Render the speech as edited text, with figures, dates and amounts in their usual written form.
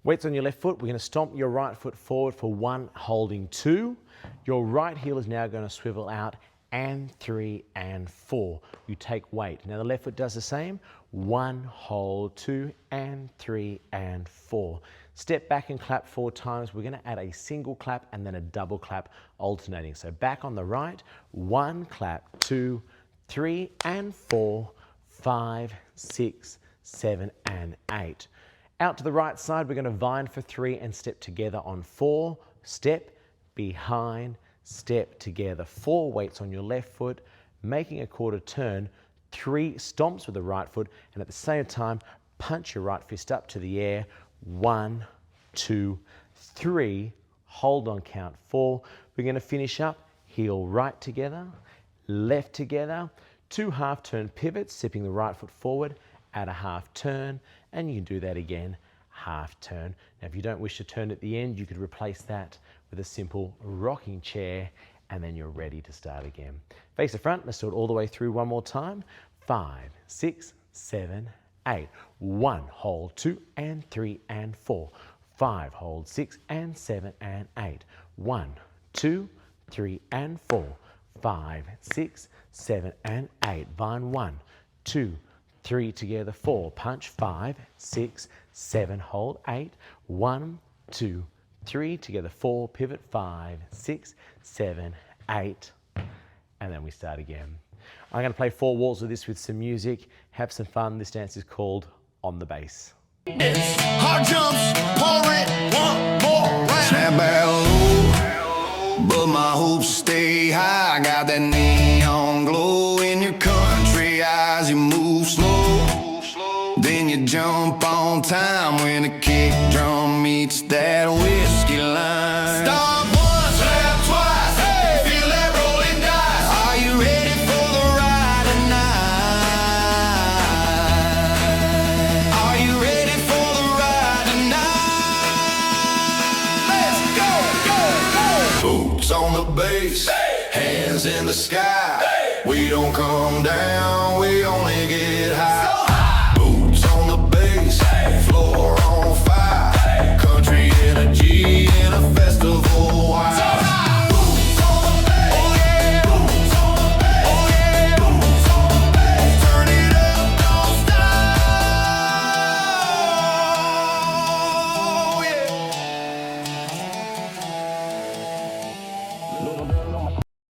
Weights on your left foot. We're going to stomp your right foot forward for 1, holding 2. Your right heel is now going to swivel out, and 3 and 4. You take weight. Now the left foot does the same. 1, hold 2 and 3 and 4. Step back and clap 4 times. We're going to add a single clap and then a double clap alternating. So back on the right, 1 clap, 2, 3 and 4, 5, 6, 7 and 8. Out to the right side, we're going to vine for 3 and step together on 4. Step, behind, step together. 4 weights on your left foot, making a quarter turn, 3 stomps with the right foot, and at the same time, punch your right fist up to the air. 1, 2, 3, hold on count 4. We're going to finish up, heel right together, left together, 2 half turn pivots, sipping the right foot forward, add a half turn, and you can do that again, half turn. Now if you don't wish to turn at the end, you could replace that with a simple rocking chair, and then you're ready to start again. Face the front, let's do it all the way through one more time. 5, 6, 7, 8. 1, hold 2 and 3 and 4. 5, hold 6 and 7 and 8. 1, 2, 3 and 4. 5, 6, 7 and 8. Vine 1, 2, 3 together, 4. Punch 5, 6, 7, hold 8. 1, 2, 3 together, 4. Pivot 5, 6, 7, 8. And then we start again. I'm going to play 4 walls of this with some music. Have some fun. This dance is called On the Bass. Hard jumps, pour it, one more round. Snap back low, but my hopes stay high. I got that neon glow in your country eyes. You move slow, then you jump on time when the kick drum meets that whiskey line. Stop once, clap twice, hey, feel that rolling dice. Are you ready for the ride tonight? Are you ready for the ride tonight? Let's go, go, go. Boots on the bass, hey, hands in the sky. Hey. We don't come down.